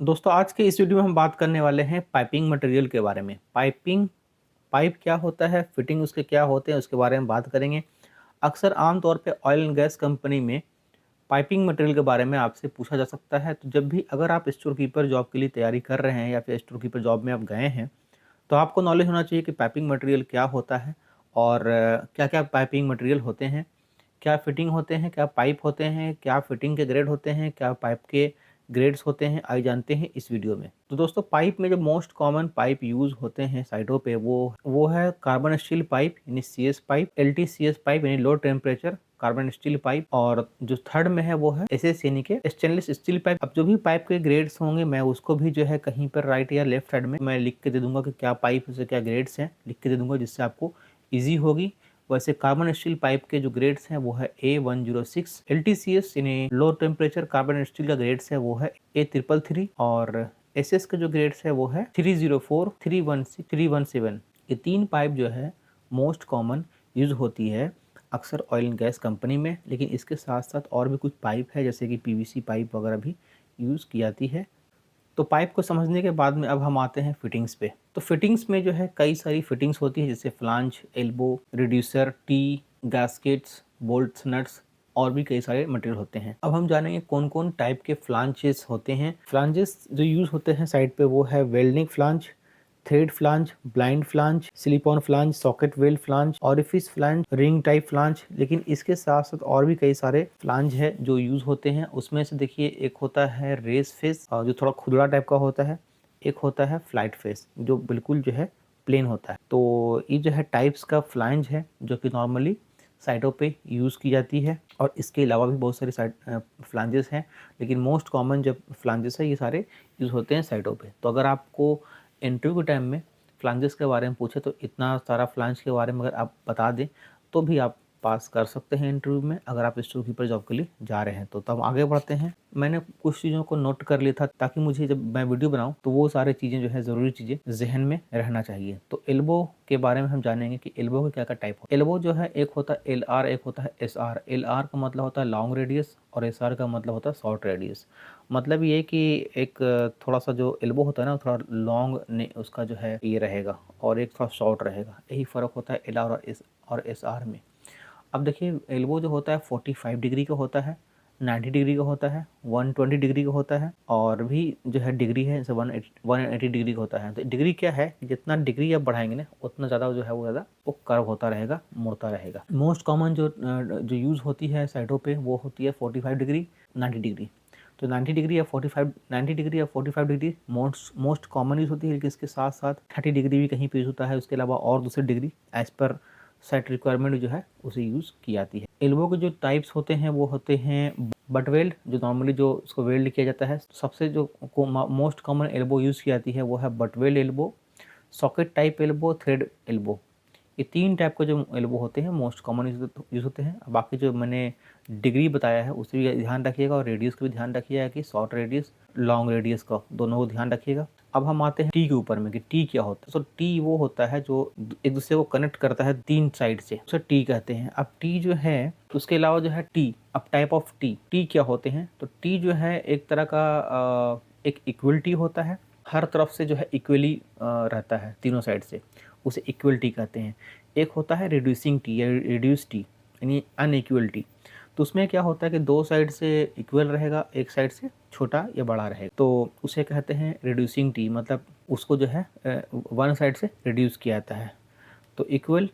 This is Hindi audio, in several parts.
दोस्तों आज के इस वीडियो में हम बात करने वाले हैं पाइपिंग मटेरियल के बारे में। पाइप क्या होता है, फिटिंग उसके क्या होते हैं, उसके बारे में बात करेंगे। अक्सर आम तौर पे ऑयल एंड गैस कंपनी में पाइपिंग मटेरियल के बारे में आपसे पूछा जा सकता है। तो जब भी अगर आप स्टोर कीपर जॉब के लिए तैयारी कर रहे हैं या फिर स्टोर कीपर जॉब में आप गए हैं, तो आपको नॉलेज होना चाहिए कि पाइपिंग मटेरियल क्या होता है और क्या-क्या पाइपिंग मटेरियल होते हैं, क्या फिटिंग होते हैं, क्या पाइप होते हैं, क्या फिटिंग के ग्रेड होते हैं, क्या पाइप के ग्रेड्स होते हैं, आइए जानते हैं इस वीडियो में। तो दोस्तों पाइप में जो मोस्ट कॉमन पाइप यूज़ होते हैं साइडों पे वो है कार्बन स्टील पाइप यानी सीएस पाइप, एलटीसीएस पाइप यानी low temperature carbon steel pipe, और जो थर्ड में है वो है एसएस यानी के स्टेनलेस स्टील पाइप। अब जो भी पाइप के ग्रेड्स होंगे मैं उसको भी जो है कहीं पर राइट या लेफ्ट साइड में मैं लिख के दे दूंगा कि क्या पाइप से क्या ग्रेड्स हैं, लिख के दे दूंगा जिससे आपको ईजी होगी। वैसे कार्बन स्टील पाइप के जो ग्रेड्स हैं वो है A106, LTCS यानी लो टेम्परेचर कार्बन स्टील का ग्रेड्स है वो है A333, और एसएस के जो ग्रेड्स है वो है 304, 316, 317। ये तीन पाइप जो है मोस्ट कॉमन यूज होती है अक्सर ऑयल एंड गैस कंपनी में, लेकिन इसके साथ साथ और भी कुछ पाइप है जैसे कि पीवीसी पाइप वगैरह भी यूज़ की जाती है। तो पाइप को समझने के बाद में अब हम आते हैं फिटिंग्स पे। तो फिटिंग्स में जो है कई सारी फिटिंग्स होती है जैसे flange, elbow, reducer, tee, gaskets, bolts, nuts और भी कई सारे मटेरियल होते हैं। अब हम जानेंगे कौन कौन टाइप के फ्लांजेस होते हैं। फ्लांजेस जो यूज़ होते हैं साइड पे वो है welding flange, thread flange, blind flange, silicon flange, socket weld flange, orifice flange, ring type flange. लेकिन इसके साथ साथ और भी कई सारे फ्लांज है जो यूज होते हैं। उसमें से देखिए एक होता है रेस फेस जो थोड़ा खुदरा टाइप का होता है, एक होता है फ्लाइट फेस जो बिल्कुल जो है प्लेन होता है। तो ये जो है टाइप्स का फ्लांज है जो कि नॉर्मली साइडों पे यूज़ की जाती है, और इसके अलावा भी बहुत सारे साइड फ्लांजेस हैं, लेकिन मोस्ट कॉमन जो फ्लांजेस है ये सारे यूज़ होते हैं साइडों पे। तो अगर आपको इंटरव्यू के टाइम में फ्लांजेस के बारे में पूछे तो इतना सारा फ्लांज के बारे में अगर आप बता दें तो भी आप पास कर सकते हैं इंटरव्यू में, अगर आप स्टोर कीपर जॉब के लिए जा रहे हैं तो। तब आगे बढ़ते हैं। मैंने कुछ चीज़ों को नोट कर लिया था ताकि मुझे जब मैं वीडियो बनाऊं तो वो सारी चीज़ें जो है ज़रूरी चीज़ें जहन में रहना चाहिए। तो एल्बो के बारे में हम जानेंगे कि एल्बो के क्या क्या टाइप हो। एल्बो जो है एक होता है एल आर, एक होता है एस आर। एल आर का मतलब होता है लॉन्ग रेडियस और एस आर का मतलब होता है शॉर्ट रेडियस। मतलब ये कि एक थोड़ा सा जो एल्बो होता है ना थोड़ा लॉन्ग उसका जो है ये रहेगा और एक थोड़ा शॉर्ट रहेगा, यही फ़र्क होता है एल आर और एस आर में। अब देखिए एल्बो जो होता है 45 डिग्री का होता है, 90 डिग्री का होता है, 120 डिग्री का होता है, और भी जो है डिग्री है जैसे 180 डिग्री का होता है। तो डिग्री क्या है, जितना डिग्री आप बढ़ाएंगे ना उतना ज़्यादा जो है वो कर्व होता रहेगा, मुड़ता रहेगा। मोस्ट कॉमन जो यूज़ होती है साइडों पे वो होती है 45 डिग्री, 90 डिग्री। तो 90 डिग्री या 45 डिग्री मोस्ट कॉमन यूज़ होती है, लेकिन इसके साथ साथ 30 डिग्री भी कहीं पे यूज़ होता है। उसके अलावा और दूसरी डिग्री एज पर सेट रिक्वायरमेंट जो है उसे यूज़ की जाती है। एल्बो के जो टाइप्स होते हैं वो होते हैं बट वेल्ड, जो नॉर्मली जो उसको वेल्ड किया जाता है। सबसे जो मोस्ट कॉमन एल्बो यूज़ की जाती है वो है butt weld elbow, socket type elbow, thread elbow. ये तीन टाइप के जो एल्बो होते हैं मोस्ट कॉमन यूज़ होते हैं। बाकी जो मैंने डिग्री बताया है उसे भी ध्यान रखिएगा, और रेडियस का भी ध्यान रखिएगा कि शॉर्ट रेडियस लॉन्ग रेडियस का दोनों को ध्यान रखिएगा। अब हम आते हैं टी के ऊपर में कि टी क्या होता है। तो टी वो होता है जो एक दूसरे को कनेक्ट करता है तीन साइड से, उसे टी कहते हैं। अब टी जो है उसके अलावा जो है टी, अब टाइप ऑफ टी क्या होते हैं। तो टी जो है एक तरह का एक इक्वल टी होता है, हर तरफ से जो है इक्वली रहता है तीनों साइड से, उसे इक्वल टी कहते हैं। एक होता है रिड्यूसिंग टी या रिड्यूस टी यानी अनइक्वल टी। तो उसमें क्या होता है कि दो साइड से इक्वल रहेगा, एक साइड से छोटा या बड़ा रहेगा, तो उसे कहते हैं रिड्यूसिंग टी। मतलब उसको जो है वन साइड से रिड्यूस किया जाता है। तो इक्वल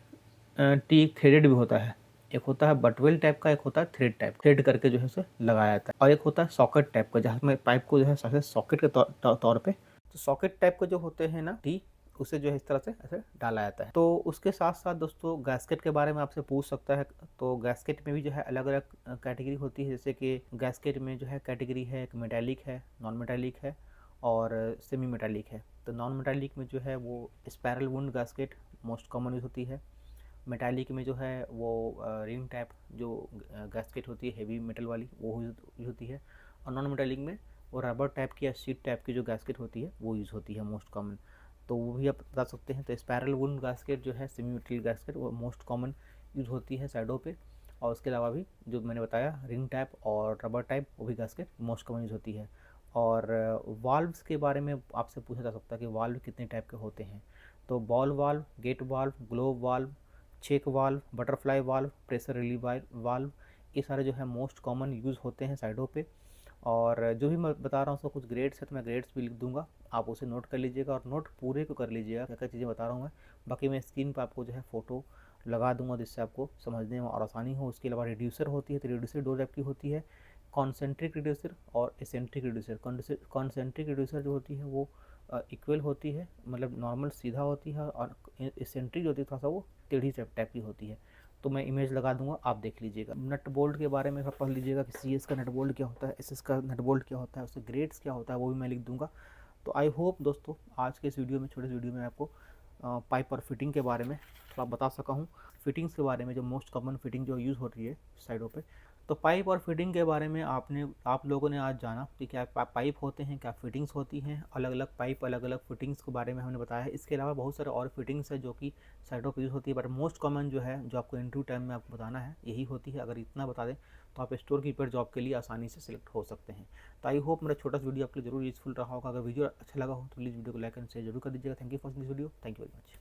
टी एक थ्रेडेड भी होता है, एक होता है बटवेल टाइप का, एक होता है थ्रेड टाइप, थ्रेड करके जो है उसे लगाया जाता है, और एक होता है सॉकेट टाइप का जहाँ में पाइप को जो है सॉकेट के तौर पे। तो सॉकेट टाइप के जो होते हैं ना टी, उसे जो है इस तरह से ऐसे डाला जाता है। तो उसके साथ साथ दोस्तों गैस्केट के बारे में आपसे पूछ सकता है। तो गैस्केट में भी जो है अलग अलग कैटेगरी होती है, जैसे कि गैस्केट में जो है कैटेगरी है, एक मेटालिक है, नॉन मेटालिक है और सेमी मेटालिक है। तो नॉन मेटालिक में जो है वो spiral wound gasket most common use होती है। मेटालिक में जो है वो रिंग टाइप जो गैस्केट होती है हेवी मेटल वाली वो यूज होती है, और नॉन मेटालिक में वो रबर टाइप की या शीट टाइप की जो गैस्केट होती है वो यूज़ होती है मोस्ट कॉमन। तो वो भी आप बता सकते हैं। तो स्पायरल वुंड गैस्केट जो है सेमी मेटल गैस्केट वो मोस्ट कॉमन यूज़ होती है साइडों पे, और उसके अलावा भी जो मैंने बताया रिंग टाइप और रबर टाइप वो भी गैस्केट मोस्ट कॉमन यूज़ होती है। और वाल्व्स के बारे में आपसे पूछा जा सकता है कि वाल्व कितने टाइप के होते हैं। तो ball valve, gate valve, globe valve, check valve, butterfly valve, pressure relief valve, ये सारे जो है मोस्ट कॉमन यूज़ होते हैं साइडों पे। और जो भी मैं बता रहा हूँ उसका कुछ ग्रेड्स है, तो मैं ग्रेड्स भी लिख दूंगा, आप उसे नोट कर लीजिएगा और नोट पूरे को कर लीजिएगा क्या क्या चीज़ें बता रहा हूँ मैं। बाकी मैं स्क्रीन पर आपको जो है फ़ोटो लगा दूंगा जिससे आपको समझने में और आसानी हो। उसके अलावा रिड्यूसर होती है, तो रिड्यूसर दो टाइप की होती है, कॉन्सेंट्रिक रिड्यूसर और एसेंट्रिक रिड्यूसर। कॉन्सेंट्रिक रिड्यूसर जो होती है वो इक्वल होती है, मतलब नॉर्मल सीधा होती है, और एसेंट्रिक जो होती है थोड़ा सा वो टेढ़ी टाइप की होती है। तो मैं इमेज लगा दूंगा, आप देख लीजिएगा। नट बोल्ट के बारे में पढ़ लीजिएगा कि सी एस का नट बोल्ट क्या होता है, एस एस का नट बोल्ट क्या होता है, उसके ग्रेड्स क्या होता है, वो भी मैं लिख दूंगा। तो आई होप दोस्तों आज के इस वीडियो में, छोटे से वीडियो में आपको पाइप और फिटिंग के बारे में थोड़ा बता सका हूँ, फिटिंग्स के बारे में, जो मोस्ट कॉमन फिटिंग जो यूज़ हो रही है साइडों पे। तो पाइप और फिटिंग के बारे में आप लोगों ने आज जाना कि क्या पाइप होते हैं, क्या फिटिंग्स होती हैं, अलग अलग पाइप अलग अलग फिटिंग्स के बारे में हमने बताया है। इसके अलावा बहुत सारे और फिटिंग्स है जो कि साइडों पर यूज़ होती है, बट मोस्ट कॉमन जो है जो आपको इंटरव्यू टाइम में आपको बताना है यही होती है। अगर इतना बता दें तो आप स्टोर कीपर जॉब के लिए आसानी से सिलेक्ट हो सकते हैं। तो आई होप मेरा छोटा सा वीडियो आपके लिए जरूर यूजफुल रहा होगा। अगर वीडियो अच्छा लगा हो तो प्लीज़ वीडियो को लाइक एंड शेयर जरूर कर दीजिएगा। Thank you for this video, thank you very much.